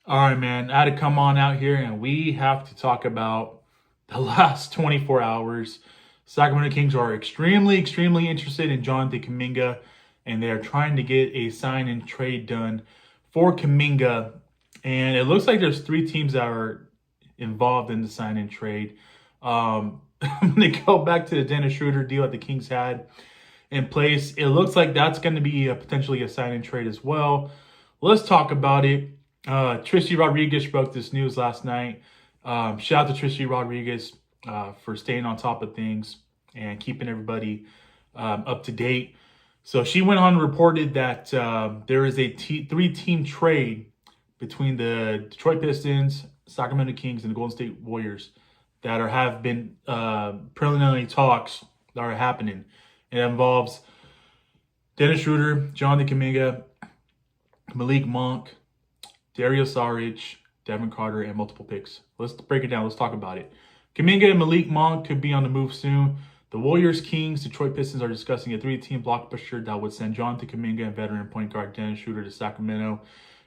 All right, man. I had to come on out here and we have to talk about the last 24 hours. Sacramento Kings are extremely interested in Jonathan Kuminga, and they are trying to get a sign and trade done for Kuminga. And it looks like there's three teams that are involved in the sign and trade. I'm going to go back to the Dennis Schroeder deal that the Kings had in place. It looks like that's going to be potentially a sign and trade as well. Let's talk about it. Trishy Rodriguez broke this news last night. Shout out to Trishy Rodriguez for staying on top of things and keeping everybody up to date. So she went on and reported that there is a three-team trade between the Detroit Pistons, Sacramento Kings, and the Golden State Warriors that have been preliminary talks that are happening. It involves Dennis Schroeder, Jonathan Kuminga, Malik Monk, Dario Saric, Devin Carter, and multiple picks. Let's break it down. Let's talk about it. Kuminga and Malik Monk could be on the move soon. The Warriors, Kings, Detroit Pistons are discussing a three-team blockbuster that would send Jonathan Kuminga and veteran point guard Dennis Schroeder to Sacramento.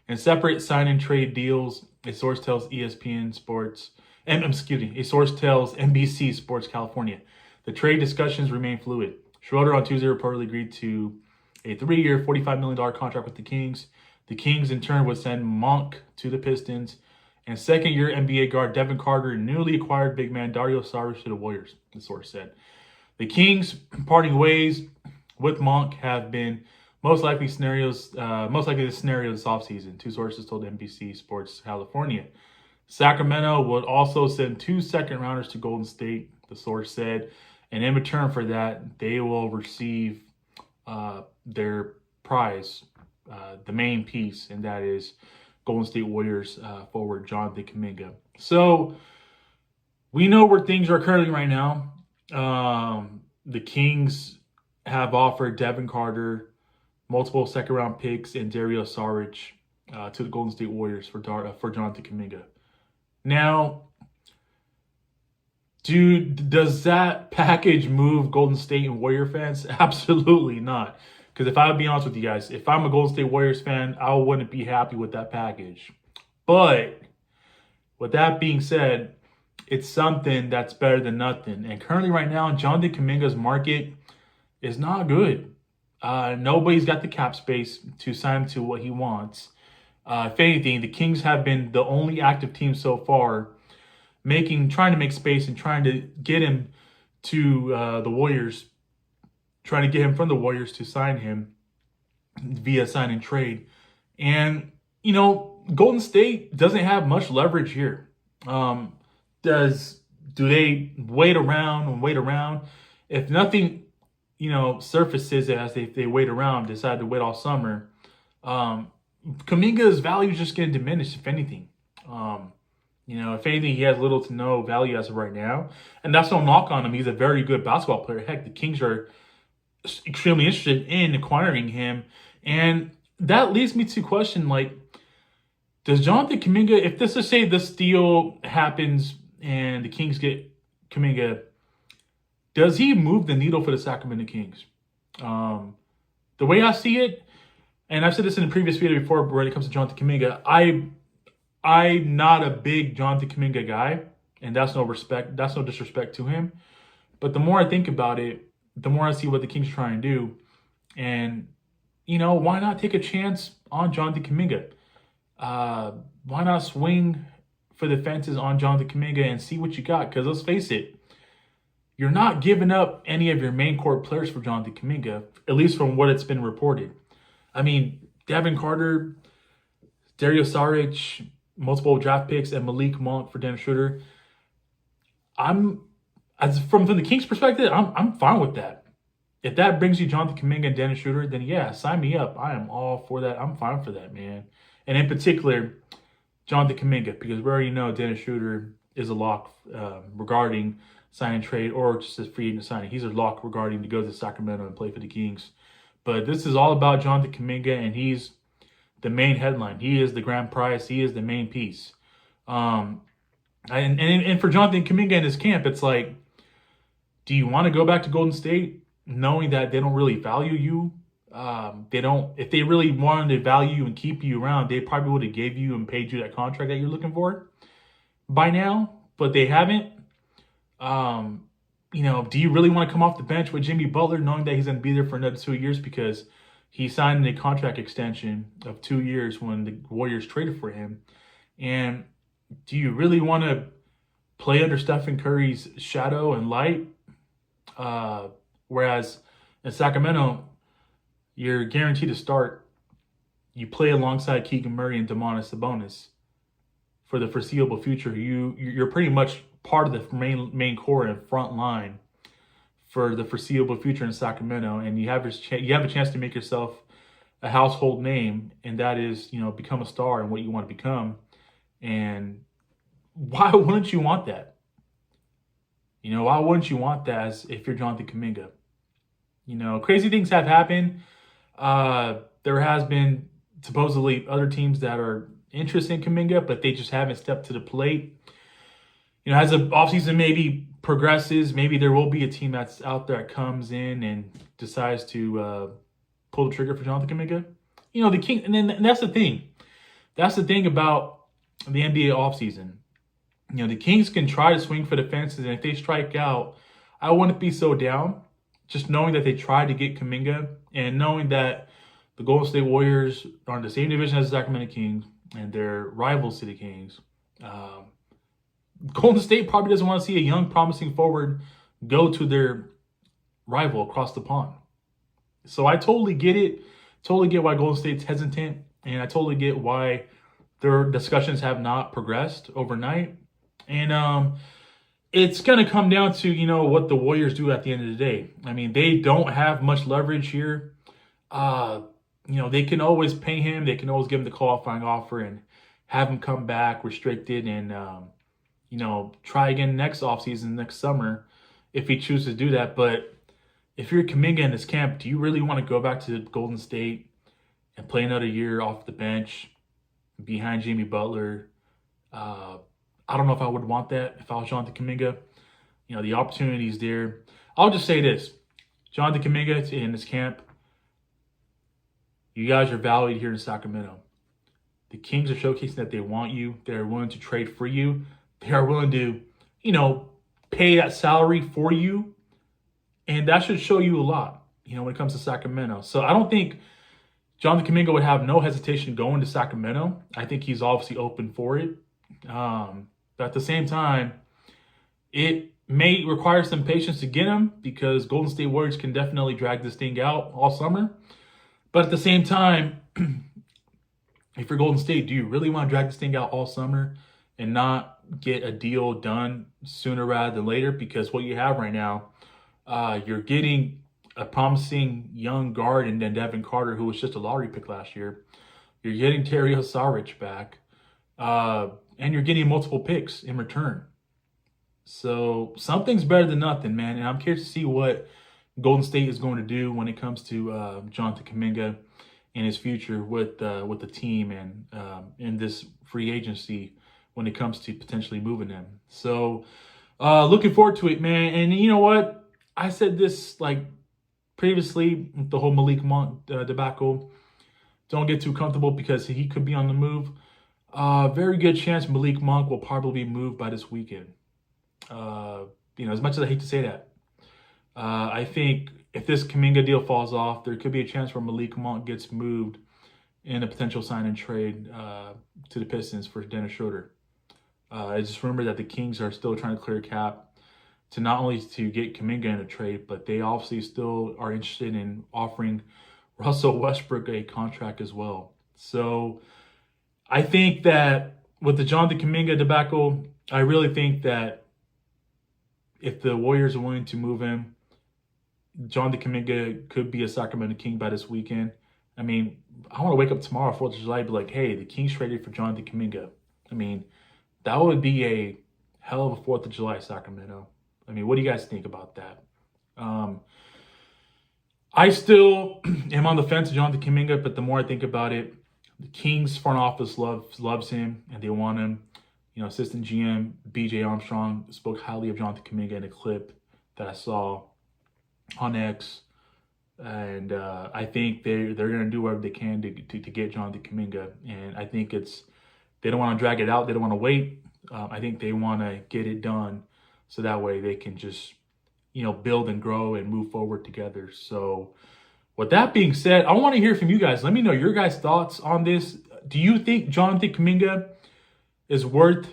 And separate sign-and-trade deals, a source tells ESPN Sports, a source tells NBC Sports California. The trade discussions remain fluid. Schroeder on Tuesday reportedly agreed to a 3-year, $45 million contract with the Kings. The Kings, in turn, would send Monk to the Pistons, and second-year NBA guard Devin Carter and newly acquired big man Dario Saric to the Warriors, the source said. The Kings parting ways with Monk have been most likely the scenario this offseason, two sources told NBC Sports California. Sacramento would also send 2 second-rounders to Golden State, the source said, and in return for that, they will receive their prize, the main piece, and that is Golden State Warriors forward Jonathan Kuminga. So we know where things are currently right now. The Kings have offered Devin Carter multiple second-round picks and Dario Saric to the Golden State Warriors for Jonathan Kuminga. Now, does that package move Golden State and Warrior fans? Absolutely not. Because if I would be honest with you guys, if I'm a Golden State Warriors fan, I wouldn't be happy with that package. But with that being said, it's something that's better than nothing. And currently right now, Jonathan Kuminga's market is not good. Nobody's got the cap space to sign him to what he wants. If anything, the Kings have been the only active team so far trying to make space and trying to get him to the Warriors, trying to get him from the Warriors to sign him via sign and trade. And, Golden State doesn't have much leverage here. Do they wait around? If nothing, surfaces as they wait around, decide to wait all summer, Kuminga's value is just going to diminish, if anything. If anything, he has little to no value as of right now. And that's no knock on him. He's a very good basketball player. Heck, the Kings are extremely interested in acquiring him. And that leads me to question, does Jonathan Kuminga, if let's say this deal happens and the Kings get Kuminga, does he move the needle for the Sacramento Kings? The way I see it, and I've said this in a previous video before when it comes to Jonathan Kuminga, I'm not a big Jonathan Kuminga guy, and that's no disrespect to him. But the more I think about it, the more I see what the Kings are trying to do. And, why not take a chance on Jonathan Kuminga? Why not swing for the fences on Jonathan Kuminga and see what you got? Because let's face it, you're not giving up any of your main core players for Jonathan Kuminga, at least from what it's been reported. I mean, Devin Carter, Dario Saric, multiple draft picks, and Malik Monk for Dennis Schroeder. From the Kings' perspective, I'm fine with that. If that brings you Jonathan Kuminga and Dennis Schroeder, then yeah, sign me up. I am all for that. I'm fine for that, man. And in particular, Jonathan Kuminga, because we already know Dennis Schroeder is a lock regarding sign and trade or just a free agent signing. He's a lock regarding to go to Sacramento and play for the Kings. But this is all about Jonathan Kuminga, and he's the main headline. He is the grand prize. He is the main piece. And for Jonathan Kuminga in his camp, it's do you want to go back to Golden State knowing that they don't really value you They don't. If they really wanted to value you and keep you around, they probably would have gave you and paid you that contract that you're looking for by now. But they haven't. Um, do you really want to come off the bench with Jimmy Butler, knowing that he's going to be there for another 2 years because he signed a contract extension of 2 years when the Warriors traded for him? And do you really want to play under Stephen Curry's shadow and light? Whereas in Sacramento, you're guaranteed to start. You play alongside Keegan Murray and Domantas Sabonis for the foreseeable future. You're pretty much part of the main core and front line for the foreseeable future in Sacramento, and you have a chance to make yourself a household name, and that is become a star in what you want to become. And why wouldn't you want that? Why wouldn't you want that as if you're Jonathan Kuminga? Crazy things have happened. There has been supposedly other teams that are interested in Kuminga, but they just haven't stepped to the plate. As the offseason maybe progresses, maybe there will be a team that's out there that comes in and decides to pull the trigger for Jonathan Kuminga. The King, and that's the thing. That's the thing about the NBA offseason. The Kings can try to swing for the fences, and if they strike out, I wouldn't be so down. Just knowing that they tried to get Kuminga and knowing that the Golden State Warriors are in the same division as the Sacramento Kings and they're rivals to the Kings. Golden State probably doesn't want to see a young, promising forward go to their rival across the pond. So I totally get it. Totally get why Golden State's hesitant. And I totally get why their discussions have not progressed overnight. And it's going to come down to, what the Warriors do at the end of the day. I mean, they don't have much leverage here. They can always pay him. They can always give him the qualifying offer and have him come back restricted and, try again next offseason, next summer, if he chooses to do that. But if you're Kuminga in this camp, do you really want to go back to Golden State and play another year off the bench behind Jimmy Butler? I don't know if I would want that if I was Jonathan Kuminga. The opportunity is there. I'll just say this. Jonathan Kuminga in this camp, you guys are valued here in Sacramento. The Kings are showcasing that they want you. They're willing to trade for you. They are willing to, pay that salary for you. And that should show you a lot, when it comes to Sacramento. So I don't think Jonathan Kuminga would have no hesitation going to Sacramento. I think he's obviously open for it. But at the same time, it may require some patience to get him because Golden State Warriors can definitely drag this thing out all summer. But at the same time, if you're Golden State, do you really want to drag this thing out all summer and not get a deal done sooner rather than later? Because what you have right now, you're getting a promising young guard and then Devin Carter, who was just a lottery pick last year. You're getting Terry Osaric back. And you're getting multiple picks in return. So something's better than nothing, man. And I'm curious to see what Golden State is going to do when it comes to Jonathan Kuminga and his future with the team and in this free agency when it comes to potentially moving him. So looking forward to it, man. And you know what? I said this previously, the whole Malik Monk debacle. Don't get too comfortable because he could be on the move. Very good chance Malik Monk will probably be moved by this weekend. As much as I hate to say that, I think if this Kuminga deal falls off, there could be a chance where Malik Monk gets moved in a potential sign and trade to the Pistons for Dennis Schroeder. I just remember that the Kings are still trying to clear cap to not only to get Kuminga in a trade, but they obviously still are interested in offering Russell Westbrook a contract as well. So I think that with the Jonathan Kuminga debacle, I really think that if the Warriors are willing to move him, Jonathan Kuminga could be a Sacramento King by this weekend. I mean, I want to wake up tomorrow, 4th of July, and be like, hey, the Kings traded for Jonathan Kuminga. I mean, that would be a hell of a 4th of July, Sacramento. I mean, what do you guys think about that? I still am on the fence of Jonathan Kuminga, but the more I think about it, the Kings front office loves him and they want him. Assistant GM BJ Armstrong spoke highly of Jonathan Kuminga in a clip that I saw on X. And I think they're going to do whatever they can to get Jonathan Kuminga. And I think they don't want to drag it out. They don't want to wait. I think they want to get it done so that way they can just, build and grow and move forward together. So with that being said, I want to hear from you guys. Let me know your guys' thoughts on this. Do you think Jonathan Kuminga is worth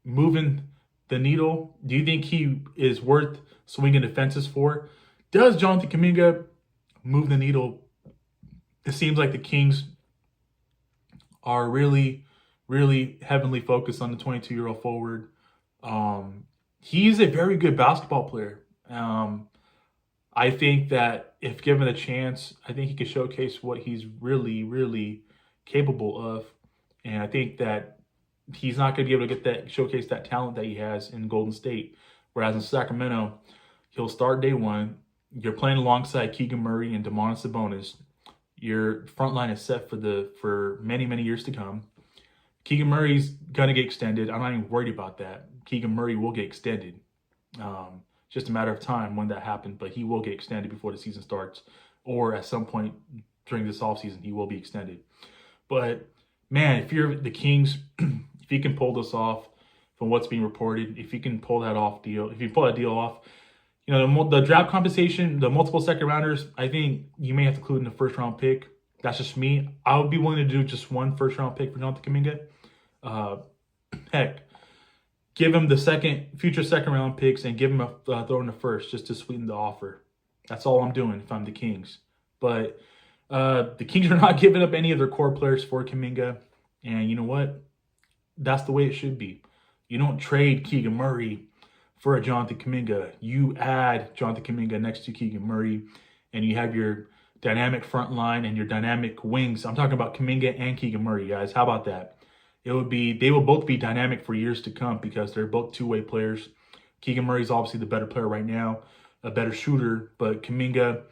moving the needle? Do you think he is worth swinging the fences for? Does Jonathan Kuminga move the needle? It seems like the Kings are really, really heavily focused on the 22-year-old forward. He's a very good basketball player. I think that if given a chance, I think he could showcase what he's really, really capable of. And I think that he's not going to be able to get showcase that talent that he has in Golden State. Whereas in Sacramento, he'll start day one. You're playing alongside Keegan Murray and Domantas Sabonis. Your front line is set for many, many years to come. Keegan Murray's going to get extended. I'm not even worried about that. Keegan Murray will get extended. Just a matter of time when that happens, but he will get extended before the season starts, or at some point during this offseason, he will be extended. But man, if you're the Kings, if you can pull this off from what's being reported, if you can pull that deal off, the draft compensation, the multiple second rounders, I think you may have to include in the first round pick. That's just me. I would be willing to do just one first round pick for Jonathan Kuminga. Heck, give him the future second round picks and give him a throw in the first just to sweeten the offer. That's all I'm doing if I'm the Kings. But the Kings are not giving up any of their core players for Kuminga. And you know what? That's the way it should be. You don't trade Keegan Murray for a Jonathan Kuminga. You add Jonathan Kuminga next to Keegan Murray, and you have your dynamic front line and your dynamic wings. I'm talking about Kuminga and Keegan Murray, guys. How about that? They will both be dynamic for years to come because they're both two-way players. Keegan Murray's obviously the better player right now, a better shooter, but Kuminga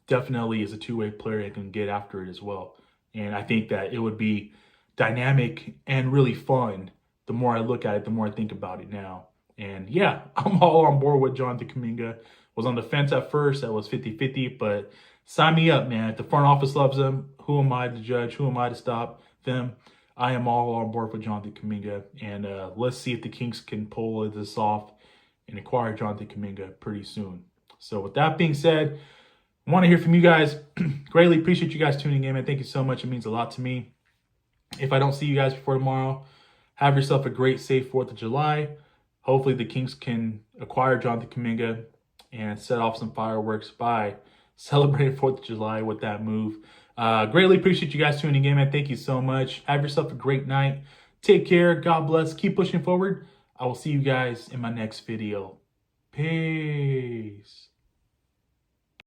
definitely is a two-way player and can get after it as well. And I think that it would be dynamic and really fun. The more I look at it, the more I think about it now. And yeah, I'm all on board with Jonathan Kuminga. Was on the fence at first. That was 50-50, but sign me up, man. If the front office loves him, who am I to judge? Who am I to stop them? I am all on board with Jonathan Kuminga. And let's see if the Kings can pull this off and acquire Jonathan Kuminga pretty soon. So with that being said, I want to hear from you guys. Greatly appreciate you guys tuning in, man. Thank you so much. It means a lot to me. If I don't see you guys before tomorrow, have yourself a great, safe 4th of July. Hopefully the Kings can acquire Jonathan Kuminga and set off some fireworks by celebrating 4th of July with that move. Greatly appreciate you guys tuning in, man. Thank you so much. Have yourself a great night. Take care. God bless. Keep pushing forward. I will see you guys in my next video. Peace.